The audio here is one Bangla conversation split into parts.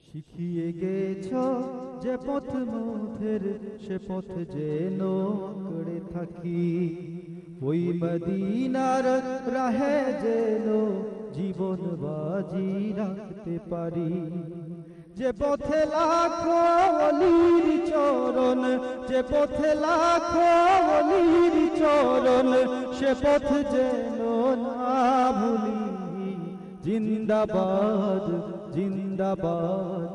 শিখিয়ে গেছ যে পথ মোদের সে পথ যেন করে থাকি, ওই মদিনার রাহে যেন জীবন বাজি রাখতে পারি। যে পথে লাখো ওলির চরণ, যে পথে লাখো ওলির চরণ, সে পথ যেন না ভুলি। জিন্দাবাদ জিন্দাবাদ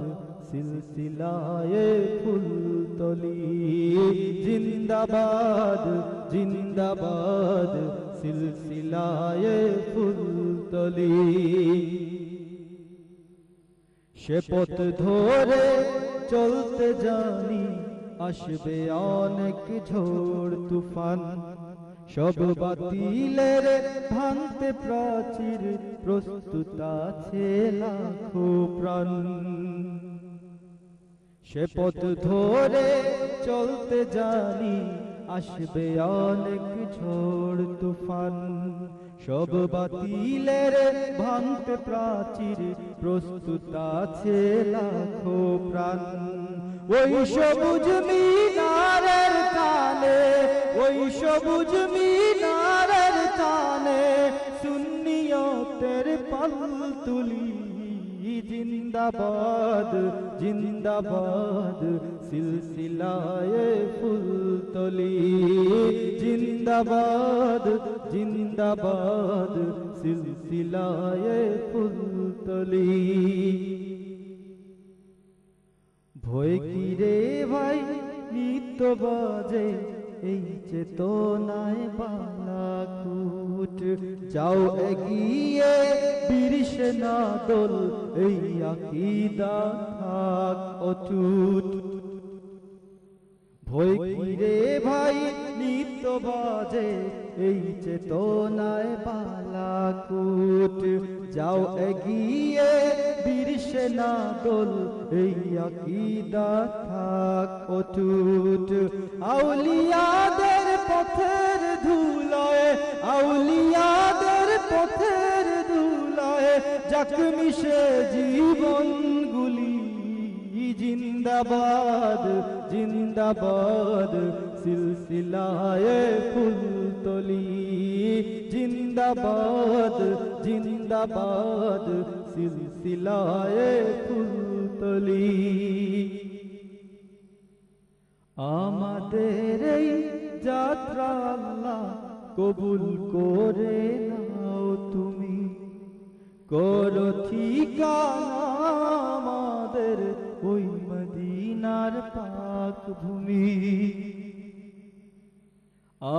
সিলসিলায়ে ফুলতলি, জিন্দাবাদ জিন্দাবাদ সিলসিলায়ে ফুলতলি। সে পথ ধরে চলতে জানি, আসবে অনেক ঝড় তুফান, সব বাতিলের ভাঙতে প্রাচীর, প্রস্তুত আছে লাখো প্রাণ। সে পথ ধরে চলতে জানি, আসবে অনেক ঝড় তুফান, সব বাতিলের ভাঙতে প্রাচীর, প্রস্তুত আছে লাখো প্রাণ। ওই সবুজ মিনারের কানে, ওই সবুজ মিনারের কানে, সুন্নিয়তের পাল তুলি। জিন্দাবাদ জিন্দাবাদ সিলসিলায়ে ফুলতলি, জিন্দাবাদ জিন্দাবাদ সিলসিলায়ে ফুলতলি। ভয় কি রে ভাই নিত্য বাজে, এই চেতনায় বালাকুট, যাও এগিয়ে বীর সেনা দল, এই আকীদা থাক অটুট। ভয় কি রে ভাই নিত্য বাজে, এই চেতনায় বালাকুট, যাও এগিয়ে বীর সেনা দল, এই আকীদা থাক অটুট। আউলিয়াদের পথের ধুলায়, আউলিয়াদের পথের ধুলায়, যাক মিশে জীবনগুলি। জিন্দাবাদ জিন্দাবাদ সিলসিলায়ে ফুলতলি, জিন্দাবাদ জিন্দাবাদ সিলসিলায়ে ফুলতলি। আমাদের এই যাত্রা আল্লাহ কবুল করে নাও তুমি, করো ঠিকানা আমাদের ওই মদিনার পাক ভূমি।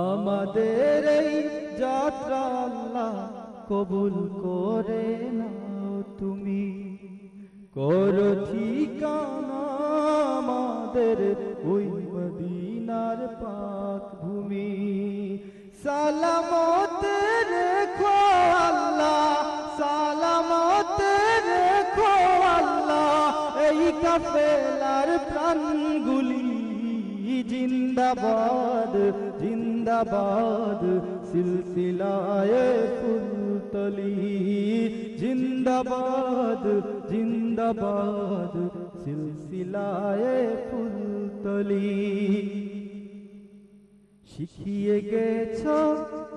আমাদের এই যাত্রা আল্লাহ কবুল করে নাও তুমি, করো ঠিকানা আমাদের ওই মদিনার পাক ভূমি। সালামত রেখো আল্লাহ, সালামত রেখো আল্লাহ এই কাফেলার প্রাণগুলি। জিন্দাবাদ জিন্দাবাদ সিলসিলায়ে ফুলতলি, জিন্দাবাদ জিন্দাবাদ সিলসিলায়ে ফুলতলি। শিখিয়ে গেছ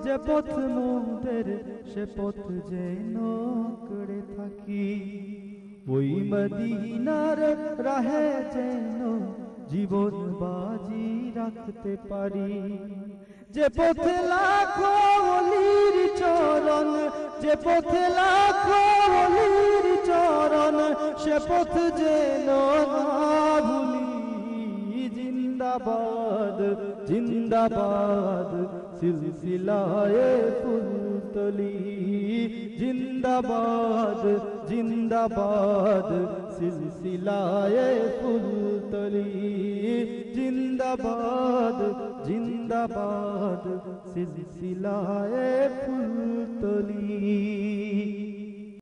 যে পথ মোদের সে পথ যেন করে থাকি, ওই মদিনার রাহে যেন জীবন বাজি রাখতে পারি। যে পথে লাখো ওলির চরণ, যে পথে লাখো ওলির চরণ, সে পথ যেন না ভুলি। জিন্দাবাদ জিন্দাবাদ সিলসিলায়ে ফুলতলি, জিন্দাবাদ জিন্দাবাদ সিলসিলায়ে ফুলতলি, জিন্দাবাদ জিন্দাবাদ সিলসিলায়ে ফুলতলি।